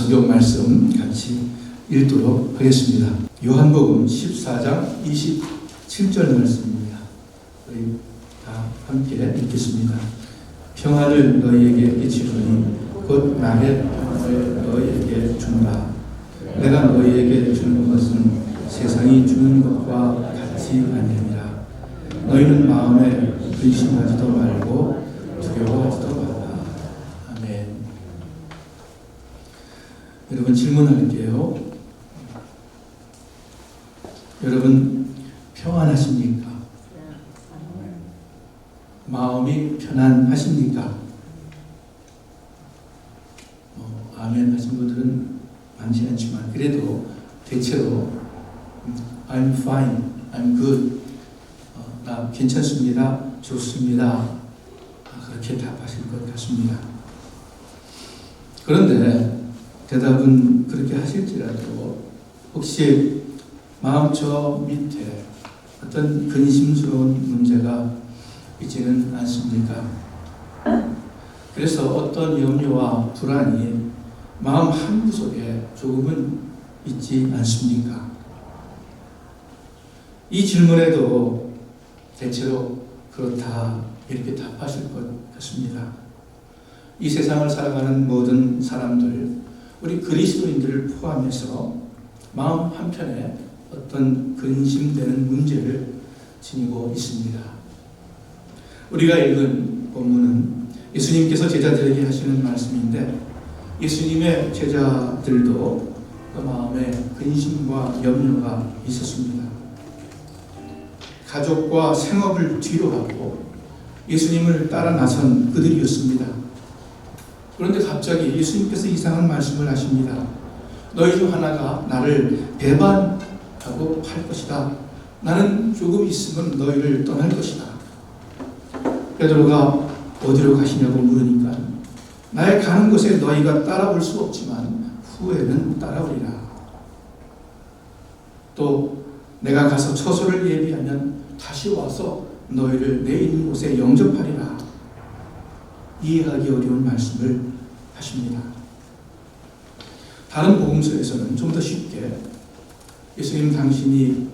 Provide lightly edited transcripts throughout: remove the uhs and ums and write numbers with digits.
성경 말씀 같이 읽도록 하겠습니다. 요한복음 14장 27절 말씀입니다. 우리 다 함께 읽겠습니다. 평안을 너희에게 끼치노니 곧 나의 평안을 너희에게 준다. 내가 너희에게 주는 것은 세상이 주는 것과 같이 아니니라. 너희는 마음에 근심하지도 말고 두려워하지도 말라. 아멘. 여러분 질문할게요. 여러분 평안하십니까? 마음이 편안하십니까? 아멘 하신 분들은 많지 않지만 그래도 대체로 I'm fine, I'm good, 나 괜찮습니다, 좋습니다, 그렇게 답하실 것 같습니다. 그런데 대답은 그렇게 하실지라도 혹시 마음 저 밑에 어떤 근심스러운 문제가 있지는 않습니까? 그래서 어떤 염려와 불안이 마음 한구석에 조금은 있지 않습니까? 이 질문에도 대체로 그렇다 이렇게 답하실 것 같습니다. 이 세상을 살아가는 모든 사람들, 우리 그리스도인들을 포함해서 마음 한편에 어떤 근심되는 문제를 지니고 있습니다. 우리가 읽은 본문은 예수님께서 제자들에게 하시는 말씀인데 예수님의 제자들도 그 마음에 근심과 염려가 있었습니다. 가족과 생업을 뒤로하고 예수님을 따라 나선 그들이었습니다. 그런데 갑자기 예수님께서 이상한 말씀을 하십니다. 너희 중 하나가 나를 배반하고 팔 것이다. 나는 조금 있으면 너희를 떠날 것이다. 베드로가 어디로 가시냐고 물으니까 나의 가는 곳에 너희가 따라올 수 없지만 후에는 따라오리라. 또 내가 가서 처소를 예비하면 다시 와서 너희를 내 있는 곳에 영접하리라. 이해하기 어려운 말씀을 하십니다. 다른 복음서에서는 좀 더 쉽게 예수님 당신이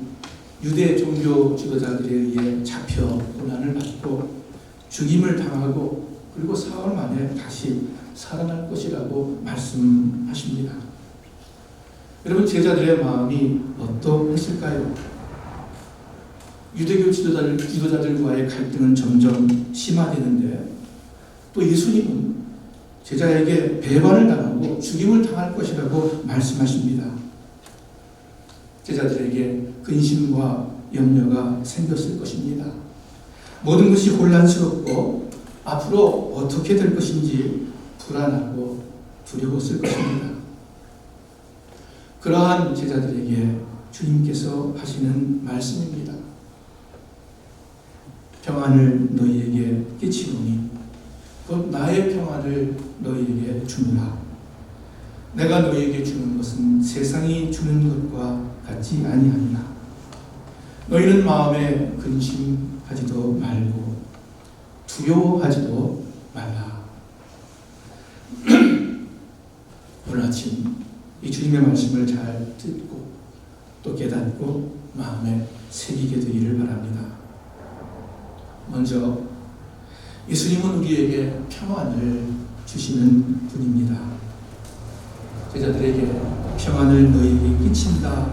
유대 종교 지도자들에 의해 잡혀 고난을 받고 죽임을 당하고 그리고 사흘 만에 다시 살아날 것이라고 말씀하십니다. 여러분 제자들의 마음이 어떠했을까요? 유대교 지도자들과의 갈등은 점점 심화되는데 또 예수님은 제자에게 배반을 당하고 죽임을 당할 것이라고 말씀하십니다. 제자들에게 근심과 염려가 생겼을 것입니다. 모든 것이 혼란스럽고 앞으로 어떻게 될 것인지 불안하고 두려웠을 것입니다. 그러한 제자들에게 주님께서 하시는 말씀입니다. 평안을 너희에게 끼치노니 곧 나의 평안을 너희에게 주노라. 내가 너희에게 주는 것은 세상이 주는 것과 같지 아니하니라. 너희는 마음에 근심하지도 말고 두려워하지도 말라. 오늘 아침 이 주님의 말씀을 잘 듣고 또 깨닫고 마음에 새기게 되기를 바랍니다. 먼저 예수님은 우리에게 평안을 주시는 분입니다. 제자들에게 평안을 너희에게 끼친다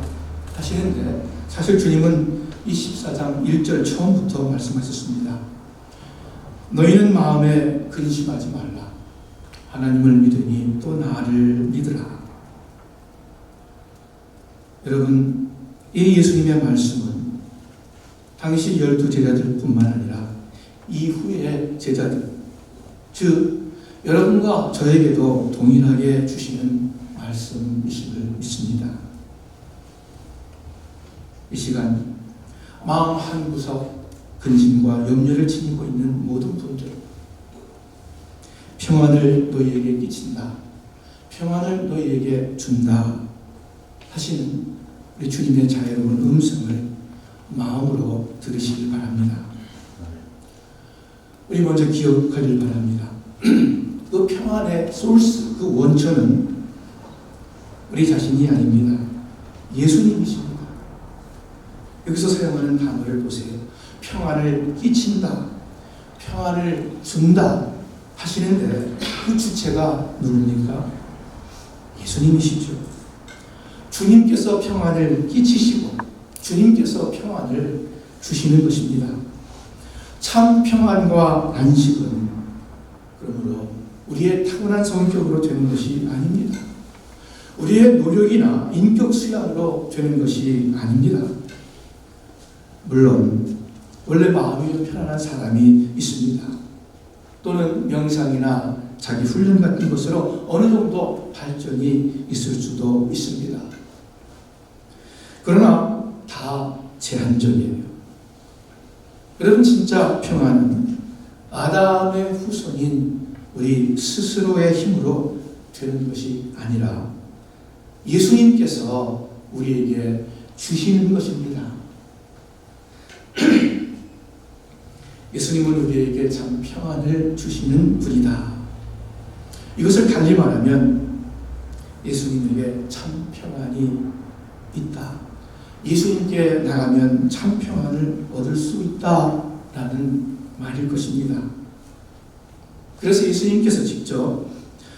하시는데 사실 주님은 이 14장 1절 처음부터 말씀하셨습니다. 너희는 마음에 근심하지 말라. 하나님을 믿으니 또 나를 믿으라. 여러분, 이 예수님의 말씀은 당시 12 제자들뿐만 아니라 이후의 제자들, 즉 여러분과 저에게도 동일하게 주시는 말씀이심을 믿습니다. 이 시간 마음 한구석 근심과 염려를 지니고 있는 모든 분들, 평안을 너희에게 끼친다, 평안을 너희에게 준다 하시는 우리 주님의 자애로운 음성을 마음으로 들으시길 바랍니다. 우리 먼저 기억하길 바랍니다. 그 평안의 소스, 그 원천은 우리 자신이 아닙니다. 예수님이십니다. 여기서 사용하는 단어를 보세요. 평안을 끼친다, 평안을 준다 하시는데 그 주체가 누굽니까? 예수님이시죠. 주님께서 평안을 끼치시고 주님께서 평안을 주시는 것입니다. 참 평안과 안식은 그러므로 우리의 타고난 성격으로 되는 것이 아닙니다. 우리의 노력이나 인격 수양으로 되는 것이 아닙니다. 물론 원래 마음이 좀 편안한 사람이 있습니다. 또는 명상이나 자기 훈련 같은 것으로 어느 정도 발전이 있을 수도 있습니다. 그러나 다 제한적이에요. 여러분, 진짜 평안은 아담의 후손인 우리 스스로의 힘으로 되는 것이 아니라 예수님께서 우리에게 주시는 것입니다. 예수님은 우리에게 참 평안을 주시는 분이다. 이것을 달리 말하면 예수님에게 참 평안이 있다. 예수님께 나가면 참 평안을 얻을 수 있다라는 말일 것입니다. 그래서 예수님께서 직접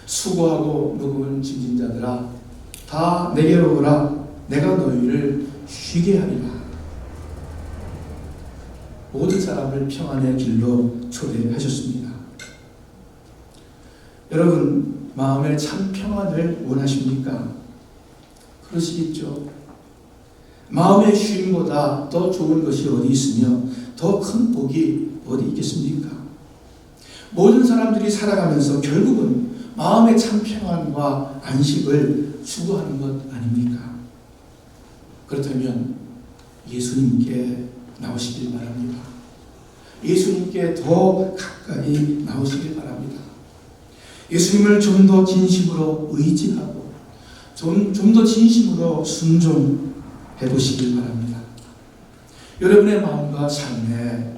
수고하고 무거운 짐진 자들아 다 내게로 오라, 내가 너희를 쉬게 하리라. 모든 사람을 평안의 길로 초대하셨습니다. 여러분, 마음에 참 평안을 원하십니까? 그러시겠죠. 마음의 쉼보다 더 좋은 것이 어디 있으며 더 큰 복이 어디 있겠습니까? 모든 사람들이 살아가면서 결국은 마음의 참 평안과 안식을 추구하는 것 아닙니까? 그렇다면 예수님께 나오시길 바랍니다. 예수님께 더 가까이 나오시길 바랍니다. 예수님을 좀 더 진심으로 의지하고 좀 더 진심으로 순종해 보시길 바랍니다. 여러분의 마음과 삶에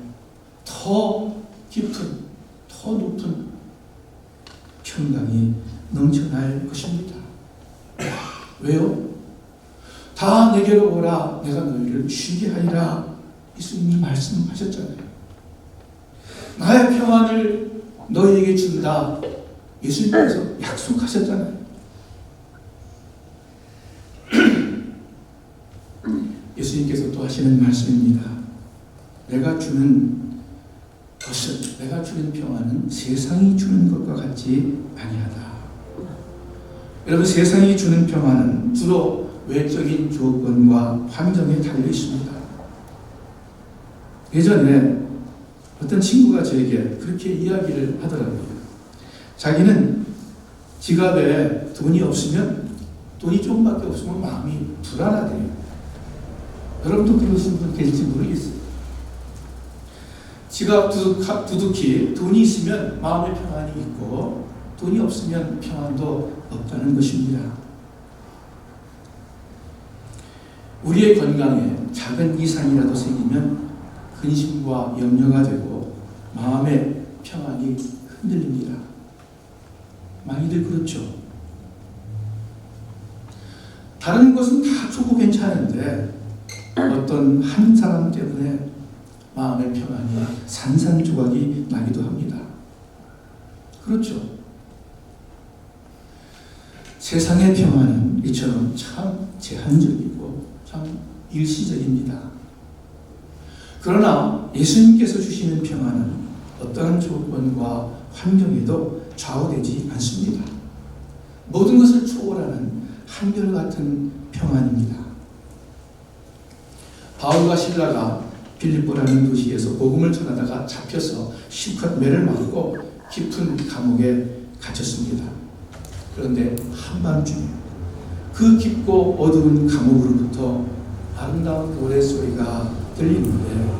더 깊은, 더 높은 평강이 넘쳐날 것입니다. 왜요? 다 내게로 오라, 내가 너희를 쉬게 하리라. 예수님이 말씀하셨잖아요. 나의 평안을 너희에게 준다. 예수님께서 약속하셨잖아요. 예수님께서 또 하시는 말씀입니다. 내가 주는 것은, 내가 주는 평안은 세상이 주는 것과 같지 아니하다. 여러분, 세상이 주는 평안은 주로 외적인 조건과 환경에 달려 있습니다. 예전에 어떤 친구가 저에게 그렇게 이야기를 하더라고요. 자기는 지갑에 돈이 없으면, 돈이 조금밖에 없으면 마음이 불안하대요. 여러분도 그러신 분 계실지 모르겠어요. 지갑 두둑히 돈이 있으면 마음의 평안이 있고 돈이 없으면 평안도 없다는 것입니다. 우리의 건강에 작은 이상이라도 생기면 근심과 염려가 되고 마음의 평안이 흔들립니다. 많이들 그렇죠. 다른 것은 다 좋고 괜찮은데 어떤 한 사람 때문에 마음의 평안이 산산조각이 나기도 합니다. 그렇죠. 세상의 평안은 이처럼 참 제한적이고 참 일시적입니다. 그러나 예수님께서 주시는 평안은 어떠한 조건과 환경에도 좌우되지 않습니다. 모든 것을 초월하는 한결같은 평안입니다. 바울과 실라가 빌립보라는 도시에서 복음을 전하다가 잡혀서 실컷 매를 맞고 깊은 감옥에 갇혔습니다. 그런데 한밤중에 그 깊고 어두운 감옥으로부터 아름다운 노랫소리가 들리는데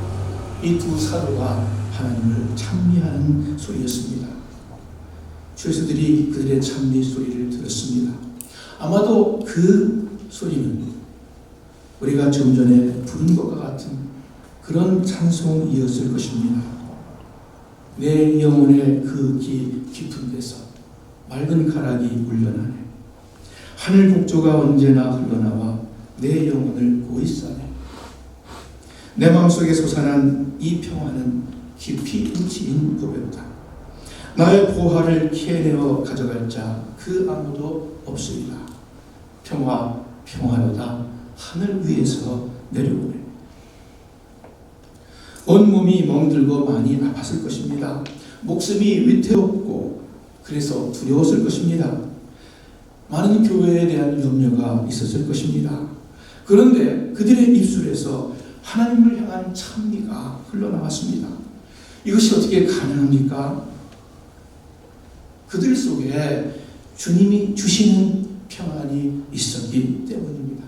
이 두 사도가 하나님을 찬미하는 소리였습니다. 죄수들이 그들의 찬미 소리를 들었습니다. 아마도 그 소리는 우리가 좀 전에 부른 것과 같은 그런 찬송이었을 것입니다. 내 영혼의 그 깊은 데서 맑은 가락이 울려나네. 하늘 곡조가 언제나 흘러나와 내 영혼을 고이 싸네. 내 마음속에 솟아난 이 평화는 깊이 인치인 고백다. 나의 보화를 캐내어 가져갈 자 그 아무도 없으리라. 평화 평화로다 하늘 위에서 내려오네. 온몸이 멍들고 많이 아팠을 것입니다. 목숨이 위태롭고 그래서 두려웠을 것입니다. 많은 교회에 대한 염려가 있었을 것입니다. 그런데 그들의 입술에서 하나님을 향한 찬미가 흘러나왔습니다. 이것이 어떻게 가능합니까? 그들 속에 주님이 주시는 평안이 있었기 때문입니다.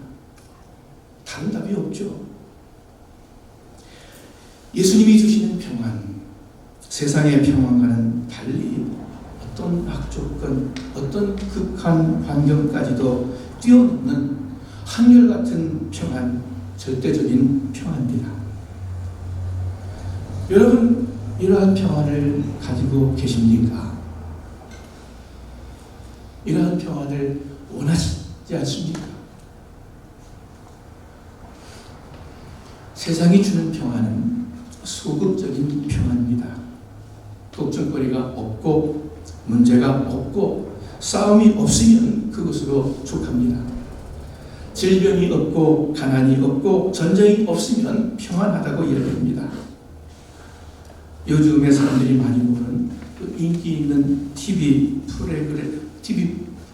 다른 답이 없죠. 예수님이 주시는 평안, 세상의 평안과는 달리 어떤 악조건, 어떤 극한 환경까지도 뛰어넘는 한결같은 평안, 절대적인 평안입니다. 여러분, 이러한 평안을 가지고 계십니까? 이러한 평안을 원하시지 않습니까? 세상이 주는 평안은 소극적인 평안입니다. 걱정거리가 없고 문제가 없고 싸움이 없으면 그것으로 족합니다. 질병이 없고 가난이 없고 전쟁이 없으면 평안하다고 이야기합니다. 요즘에 사람들이 많이 보는 그 인기 있는 TV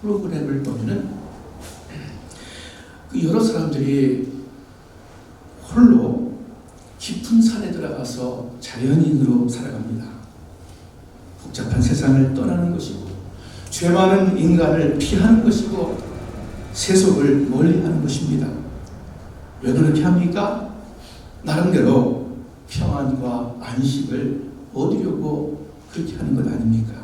프로그램을 보면은 그 여러 사람들이 홀로 깊은 산에 들어가서 자연인으로 살아갑니다. 복잡한 세상을 떠나는 것이고 죄 많은 인간을 피하는 것이고 세속을 멀리하는 것입니다. 왜 그렇게 합니까? 나름대로 평안과 안식을 얻으려고 그렇게 하는 것 아닙니까?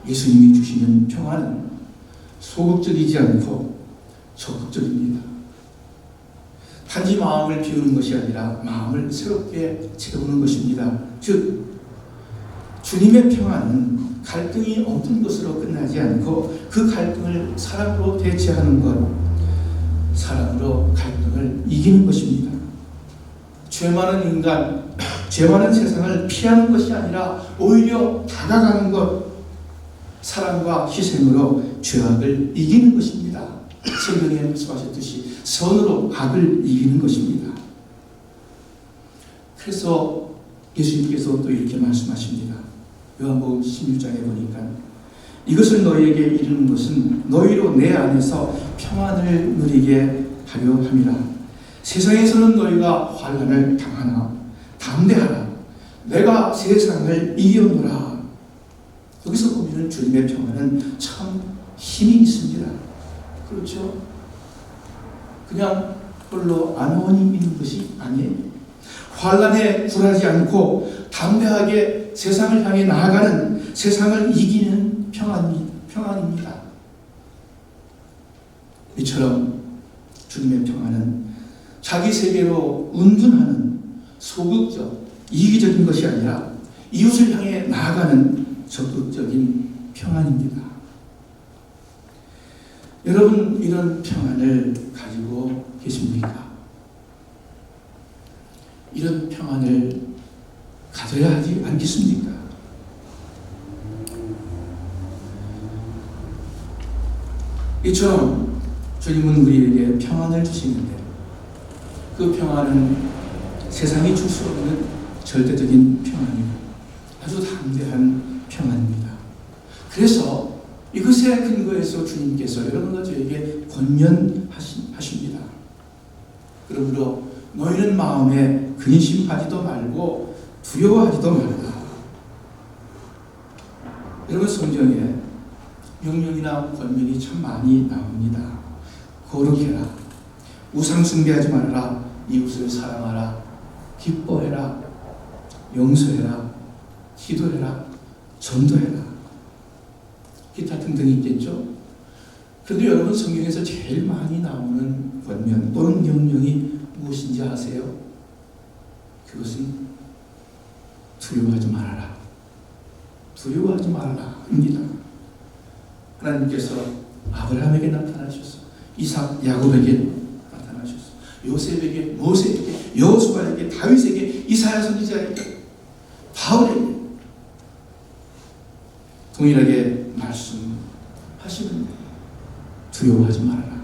예수님이 주시는 평안은 소극적이지 않고 적극적입니다. 단지 마음을 비우는 것이 아니라 마음을 새롭게 채우는 것입니다. 즉 주님의 평안은 갈등이 없는 것으로 끝나지 않고 그 갈등을 사랑으로 대체하는 것, 사랑으로 갈등을 이기는 것입니다. 죄 많은 인간, 죄 많은 세상을 피하는 것이 아니라 오히려 다가가는 것, 사랑과 희생으로 죄악을 이기는 것입니다. 성경에 말씀하셨듯이 선으로 악을 이기는 것입니다. 그래서 예수님께서 또 이렇게 말씀하십니다. 요한복음 16장에 보니까 이것을 너희에게 이르는 것은 너희로 내 안에서 평안을 누리게 하려 함이라. 세상에서는 너희가 환난을 당하나 담대하라. 내가 세상을 이겼노라. 여기서 보면 주님의 평안은 참 힘이 있습니다. 그렇죠? 그냥 홀로 안원이 있는 것이 아니에요. 환난에 굴하지 않고 담대하게 세상을 향해 나아가는, 세상을 이기는 평안입니다. 이처럼 주님의 평안은 자기 세계로 운둔하는 소극적, 이기적인 것이 아니라 이웃을 향해 나아가는 적극적인 평안입니다. 여러분, 이런 평안을 가지고 계십니까? 이런 평안을 가져야 하지 않겠습니까? 이처럼 주님은 우리에게 평안을 주시는데 그 평안은 세상이 줄 수 없는 절대적인 평안이고 아주 담대한 평안입니다. 그래서 이것에 근거해서 주님께서 여러분과 저에게 권면하십니다. 그러므로 너희는 마음에 근심하지도 말고 두려워하지도 말라. 여러분, 성경에 명령이나 권면이 참 많이 나옵니다. 거룩해라, 우상 숭배하지 말아라, 이웃을 사랑하라, 기뻐해라, 용서해라, 기도해라, 전도해라, 기타 등등이 있겠죠. 그런데 여러분, 성경에서 제일 많이 나오는 권면 또는 명령이 무엇인지 아세요? 그것은 두려워하지 말아라, 두려워하지 말아라 입니다. 하나님께서 아브라함에게 나타나셨어. 이삭, 야곱에게 나타나셨어. 요셉에게, 모세에게, 여호수아에게, 다윗에게, 이사야 선지자에게, 바울에게 동일하게 말씀하시는데 두려워하지 말아라.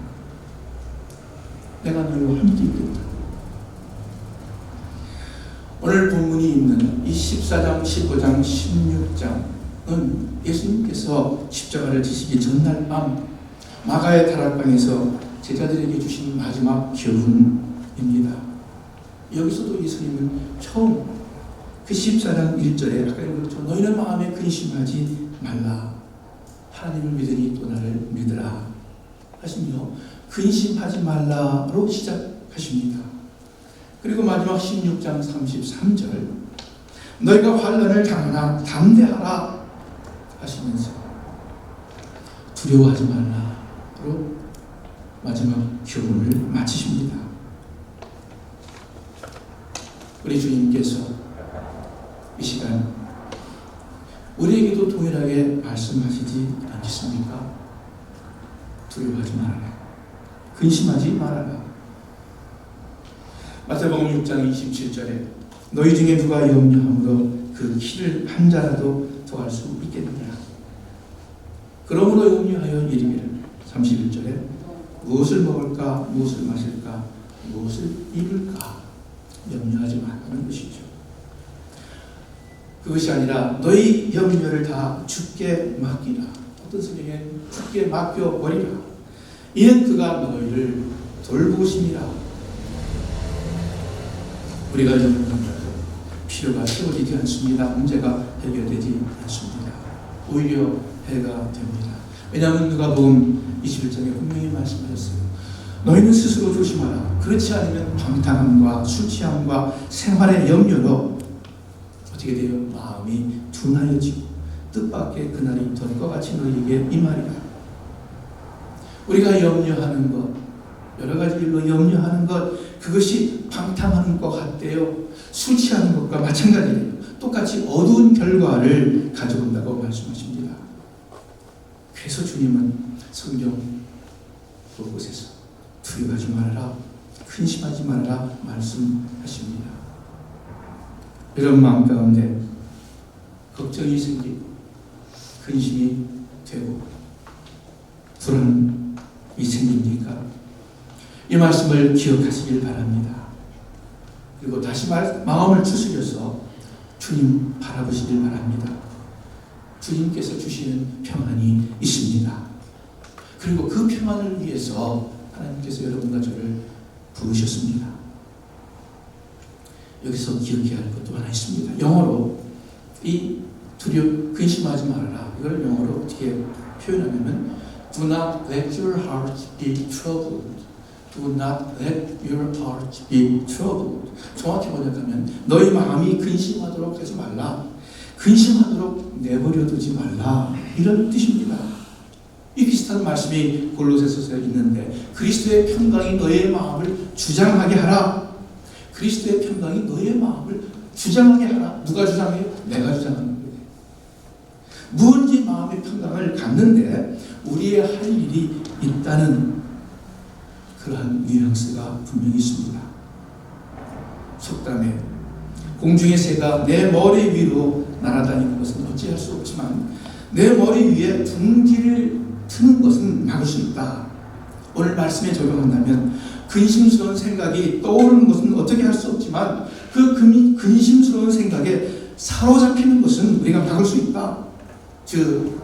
내가 너희와 함께 있겠다. 오늘 본문이 있는 이 14장, 15장, 16장은 예수님께서 십자가를 지시기 전날 밤 마가의 다락방에서 제자들에게 주신 마지막 교훈입니다. 여기서도 예수님은 처음 그 14장 1절에 아까 그렇죠. 너희는 마음에 근심하지 말라. 하나님을 믿으니 또 나를 믿으라 하시며 근심하지 말라로 시작하십니다. 그리고 마지막 16장 33절 너희가 환난을 당하나 담대하라 하시면서 두려워하지 말라로 마지막 교훈을 마치십니다. 우리 주님께서 이 시간 우리에게도 동일하게 말씀하시지 않겠습니까? 두려워하지 말아라. 근심하지 말아라. 마태복음 6장 27절에 너희 중에 누가 염려함으로 그 키를 한 자라도 더할 수 있겠느냐. 그러므로 염려하여 이르기를 31절에 무엇을 먹을까 무엇을 마실까 무엇을 입을까 염려하지 말라는 것이죠. 그것이 아니라 너희 염려를 다 주께 맡기라. 어떤 성경에는 주께 맡겨버리라. 이는 그가 너희를 돌보심이라. 우리가 염려한다고 필요가 채워지지 않습니다. 문제가 해결되지 않습니다. 오히려 해가 됩니다. 왜냐하면 누가복음 21장에 분명히 말씀하셨어요. 너희는 스스로 조심하라. 그렇지 않으면 방탕함과 술 취함과 생활의 염려로 어떻게 돼요? 마음이 둔하여지고 뜻밖의 그날이 될 것 같이 너희에게 이 말이다. 우리가 염려하는 것, 여러 가지 일로 염려하는 것, 그것이 방탕하는 것 같대요. 술 취하는 것과 마찬가지예요. 똑같이 어두운 결과를 가져온다고 말씀하십니다. 그래서 주님은 성경 곳곳에서 두려워하지 말아라, 근심하지 말아라 말씀하십니다. 이런 마음 가운데 걱정이 생기고 근심이 되고 불안이 생깁니까? 이 말씀을 기억하시길 바랍니다. 그리고 다시 마음을 추스려서 주님 바라보시길 바랍니다. 주님께서 주시는 평안이 있습니다. 그리고 그 평안을 위해서 하나님께서 여러분과 저를 부르셨습니다. 여기서 기억해야 할 것도 하나 있습니다. 영어로 이 근심하지 말아라. 이걸 영어로 어떻게 표현하냐면 Do not let your heart be troubled. Do not let your heart be troubled. 정확히 번역하면 너희 마음이 근심하도록 하지 말라. 근심하도록 내버려 두지 말라. 이런 뜻입니다. 이 비슷한 말씀이 골로새서에 있는데 그리스도의 평강이 너의 마음을 주장하게 하라. 그리스도의 평강이 너의 마음을 주장하게 하라. 누가 주장해요? 내가 주장하는 거예요. 무언지 마음의 평강을 갖는데 우리의 할 일이 있다는 그러한 뉘앙스가 분명히 있습니다. 속담에 공중의 새가 내 머리 위로 날아다니는 것은 어찌할 수 없지만 내 머리 위에 둥지를 트는 것은 막을 수 있다. 오늘 말씀에 적용한다면 근심스러운 생각이 떠오르는 것은 어떻게 할 수 없지만 그 근심스러운 생각에 사로잡히는 것은 우리가 막을 수 있다. 즉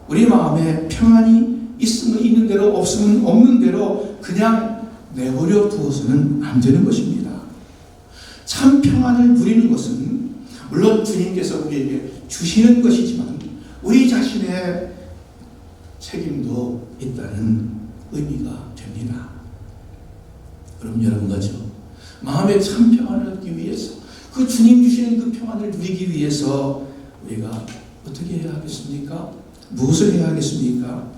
우리 마음에 평안이 있으면 있는 대로 없으면 없는 대로 그냥 내버려 두어서는 안 되는 것입니다. 참 평안을 누리는 것은 물론 주님께서 우리에게 주시는 것이지만 우리 자신의 책임도 있다는 의미가 됩니다. 그럼 여러분과 저 마음의 참 평안을 얻기 위해서 그 주님 주시는 그 평안을 누리기 위해서 우리가 어떻게 해야 하겠습니까? 무엇을 해야 하겠습니까?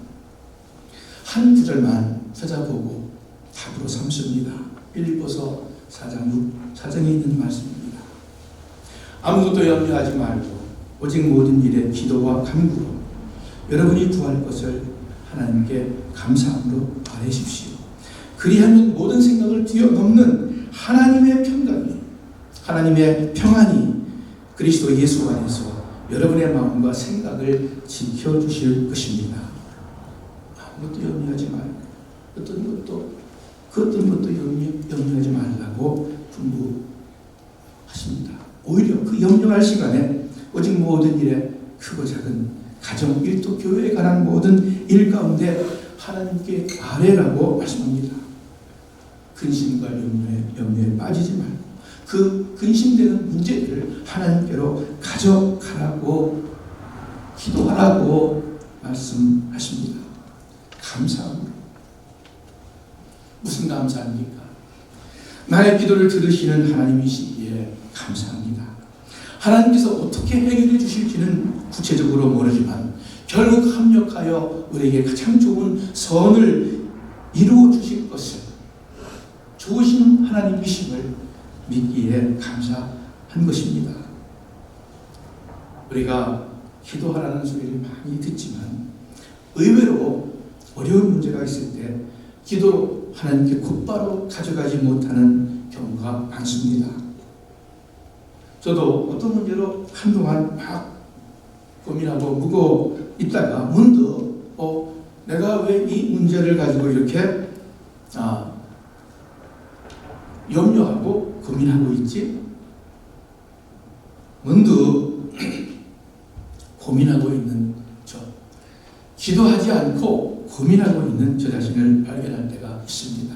한 구절만 찾아보고 답으로 삼습니다. 빌립보서 4장에 있는 말씀입니다. 아무것도 염려하지 말고 오직 모든 일에 기도와 간구로 여러분이 구할 것을 하나님께 감사함으로 아뢰십시오. 그리하면 모든 생각을 뛰어넘는 하나님의 평강이, 하나님의 평안이 그리스도 예수 안에서 여러분의 마음과 생각을 지켜주실 것입니다. 아무것도 염려하지 말고 어떤 것도 염려하지 말라고 분부하십니다. 오히려 그 염려할 시간에 오직 모든 일에 크고 작은 가정, 일터, 교회에 관한 모든 일 가운데 하나님께 아뢰라고 말씀합니다. 근심과 염려에 빠지지 말고 그 근심되는 문제들을 하나님께로 가져가라고 기도하라고 말씀하십니다. 감사합니다. 무슨 감사합니까? 나의 기도를 들으시는 하나님이시기에 감사합니다. 하나님께서 어떻게 해결해 주실지는 구체적으로 모르지만 결국 합력하여 우리에게 가장 좋은 선을 이루어 주실 것을 좋으신 하나님이심을 믿기에 감사한 것입니다. 우리가 기도하라는 소리를 많이 듣지만 의외로 어려운 문제가 있을 때 기도로 하나님께 곧바로 가져가지 못하는 경우가 많습니다. 저도 어떤 문제로 한동안 막 고민하고 묵어 있다가 문득 내가 왜 이 문제를 가지고 이렇게 염려하고 고민하고 있지? 문득 고민하고 있는 기도하지 않고 고민하고 있는 저 자신을 발견할 때가 있습니다.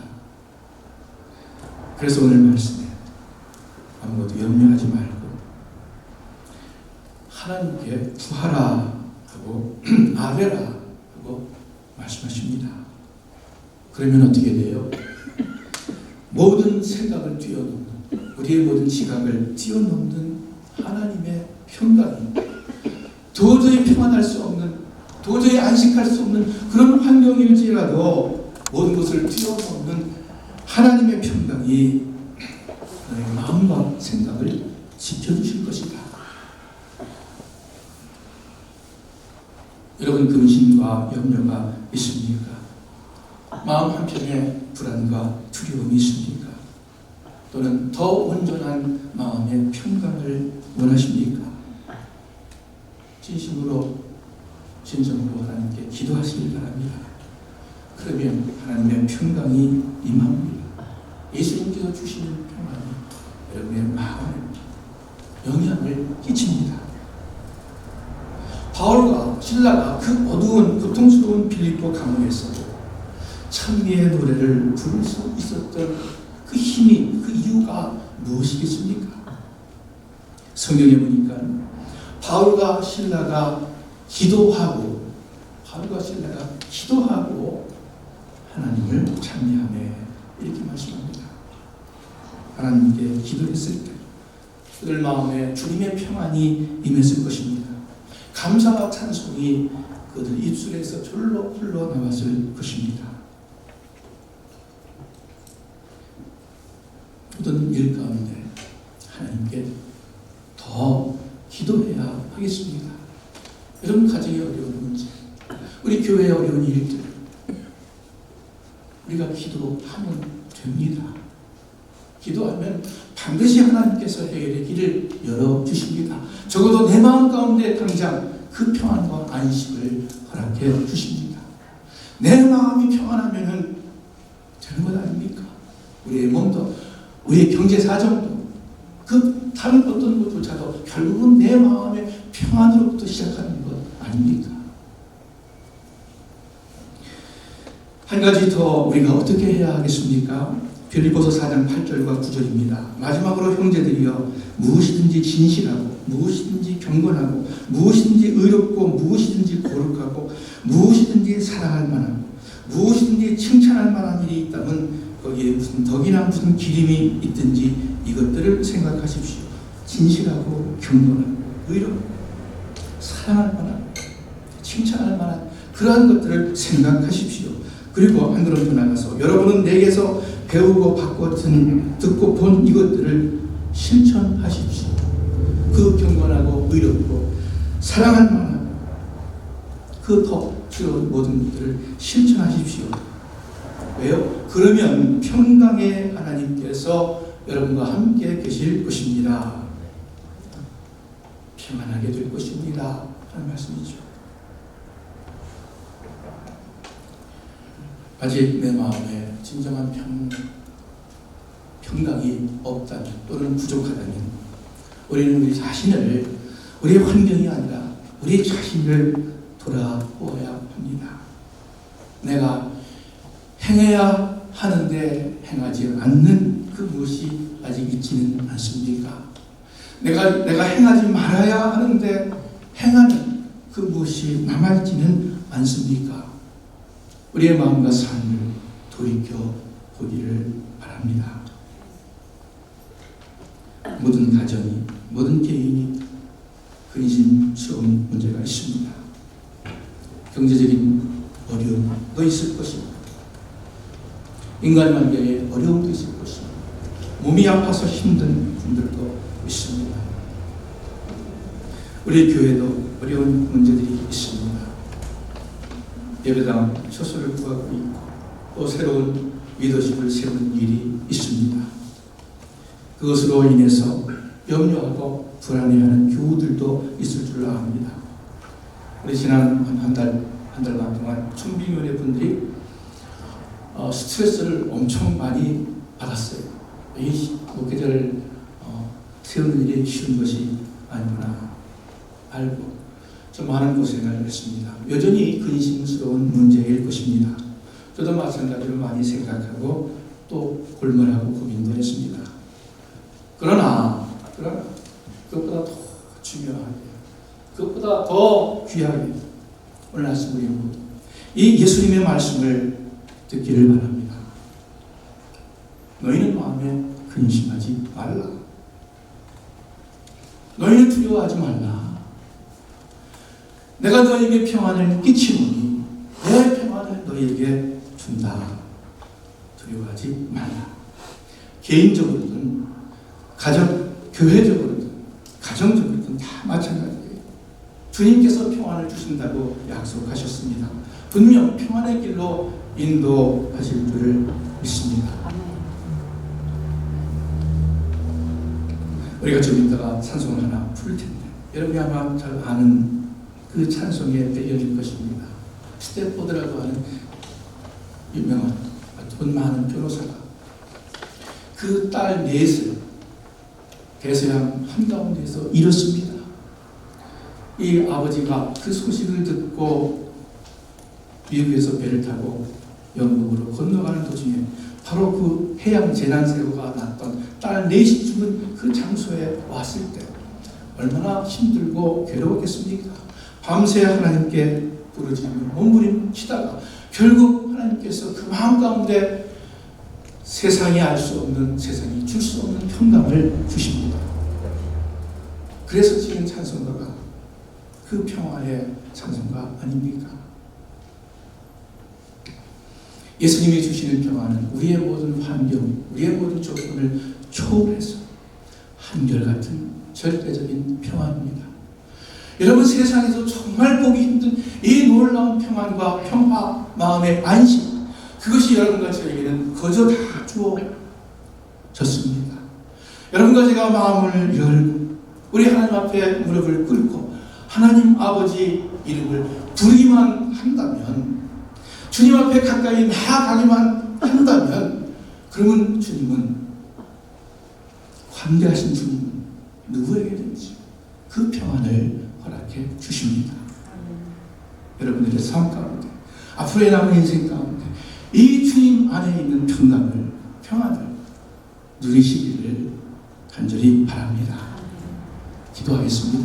그래서 오늘 말씀에 아무것도 염려하지 말고 하나님께 구하라 하고 아뢰라 하고 말씀하십니다. 그러면 어떻게 돼요? 모든 생각을 뛰어넘는, 우리의 모든 지각을 뛰어넘는 하나님의 평강이 도저히 평안할 수 없는, 도저히 안식할 수 없는 그런 환경일지라도 모든 것을 뛰어넘는 하나님의 평강이 너의 마음과 생각을 지켜주실 것이다. 여러분, 근심과 염려가 있습니까? 마음 한편에 불안과 두려움이 있습니까? 또는 더 온전한 마음의 평강을 원하십니까? 진정으로 하나님께 기도하시길 바랍니다. 그러면 하나님의 평강이 임합니다. 예수님께서 주시는 평안이 여러분의 마음에 영향을 끼칩니다. 바울과 실라가 그 어두운 고통스러운 빌립보 감옥에서도 찬미의 노래를 부를 수 있었던 그 힘이, 그 이유가 무엇이겠습니까? 성경에 보니까 바울과 실라가 기도하고 하나님을 찬미하며 이렇게 말씀합니다. 하나님께 기도했을 때 그들 마음에 주님의 평안이 임했을 것입니다. 감사와 찬송이 그들 입술에서 절로 흘러나왔을 것입니다. 모든 일 가운데 하나님께 더 기도해야 하겠습니다. 여러분 가정의 어려운 문제, 우리 교회의 어려운 일들, 우리가 기도하면 됩니다. 기도하면 반드시 하나님께서 해결의 길을 열어주십니다. 적어도 내 마음 가운데 당장 그 평안과 안식을 허락해 주십니다. 내 마음이 평안하면 되는 것 아닙니까? 우리의 몸도, 우리의 경제 사정도, 그 다른 어떤 것조차도 결국은 내 마음의 평안으로부터 시작하는 것 아닙니까? 한 가지 더 우리가 어떻게 해야 하겠습니까? 빌립보서 4장 8절과 9절입니다. 마지막으로 형제들이여 무엇이든지 진실하고 무엇이든지 경건하고 무엇이든지 의롭고 무엇이든지 거룩하고 무엇이든지 사랑할 만하고 무엇이든지 칭찬할 만한 일이 있다면 거기에 무슨 덕이나 무슨 기림이 있든지 이것들을 생각하십시오. 진실하고 경건하고 의롭고 사랑할 만한, 칭찬할 만한 그러한 것들을 생각하십시오. 그리고 한 걸음 더 나가서 여러분은 내게서 배우고 받고 듣고 본 이것들을 실천하십시오. 그 경건하고 의롭고 사랑할 만한 그 더 필요한 모든 것들을 실천하십시오. 왜요? 그러면 평강의 하나님께서 여러분과 함께 계실 것입니다. 평안하게 될 것입니다. 하는 말씀이죠. 아직 내 마음에 진정한 평강이 없다면 또는 부족하다면 우리는 우리 자신을, 우리의 환경이 아니라 우리 자신을 돌아보아야 합니다. 내가 행해야 하는데 행하지 않는 그 무엇이 아직 있지는 않습니까? 내가 행하지 말아야 하는데 행하는 그 무엇이 남아있지는 않습니까? 우리의 마음과 삶을 돌이켜 보기를 바랍니다. 모든 가정이, 모든 개인이 근심스러운 문제가 있습니다. 경제적인 어려움도 있을 것입니다. 인간관계에 어려움도 있을 것입니다. 몸이 아파서 힘든 분들도 있습니다. 우리 교회도 어려운 문제들이 있습니다. 예배당 처소를 구하고 있고 또 새로운 리더십을 세우는 일이 있습니다. 그것으로 인해서 염려하고 불안해하는 교우들도 있을 줄 압니다. 우리 지난 한 달간 동안 청빙위원회 분들이 스트레스를 엄청 많이 받았어요. 이 목회자를 세우는 일이 쉬운 것이 아니구나 알고 좀 많은 고생을 했습니다. 여전히 근심스러운 문제일 것입니다. 저도 마찬가지로 많이 생각하고 또 골몰하고 고민도 했습니다. 그러나 그것보다 더 중요하게, 그것보다 더 귀하게 오늘 아침 우리 이 예수님의 말씀을 듣기를 바랍니다. 너희는 마음에 근심하지 말라. 너희는 두려워하지 말라. 내가 너희에게 평안을 끼치노니 내 평안을 너희에게 준다. 두려워하지 말라. 개인적으로든 교회적으로든 가정적으로든 다 마찬가지예요. 주님께서 평안을 주신다고 약속하셨습니다. 분명 평안의 길로 인도하실 줄을 믿습니다. 우리가 좀 이따가 찬송을 하나 부를 텐데 여러분이 아마 잘 아는 그 찬송의 배경일 것입니다. 스탠포드라고 하는 유명한 돈 많은 변호사가 그 딸 넷을 대서양 한가운데에서 잃었습니다. 이 아버지가 그 소식을 듣고 미국에서 배를 타고 영국으로 건너가는 도중에 바로 그 해양 재난사고가 났던 딸 넷이 죽은 그 장소에 왔을 때 얼마나 힘들고 괴로웠겠습니까? 밤새 하나님께 부르짖으며 몸부림치다가 결국 하나님께서 그 마음 가운데 세상이 알 수 없는, 세상이 줄 수 없는 평강을 주십니다. 그래서 지금 찬송가가 그 평화의 찬송가 아닙니까? 예수님이 주시는 평화는 우리의 모든 환경, 우리의 모든 조건을 초월해서 한결같은 절대적인 평화입니다. 여러분, 세상에서 정말 보기 힘든 이 놀라운 평안과 평화, 마음의 안심, 그것이 여러분과 저에게는 거저 다 주어졌습니다. 여러분과 제가 마음을 열고 우리 하나님 앞에 무릎을 꿇고 하나님 아버지 이름을 부르기만 한다면, 주님 앞에 가까이 나아가기만 한다면, 그러면 주님은, 관대하신 주님은 누구에게든지 그 평안을 허락해 주십니다. 여러분들의 삶 가운데, 앞으로의 남은 인생 가운데 이 주님 안에 있는 평안을 누리시기를 간절히 바랍니다. 기도하겠습니다.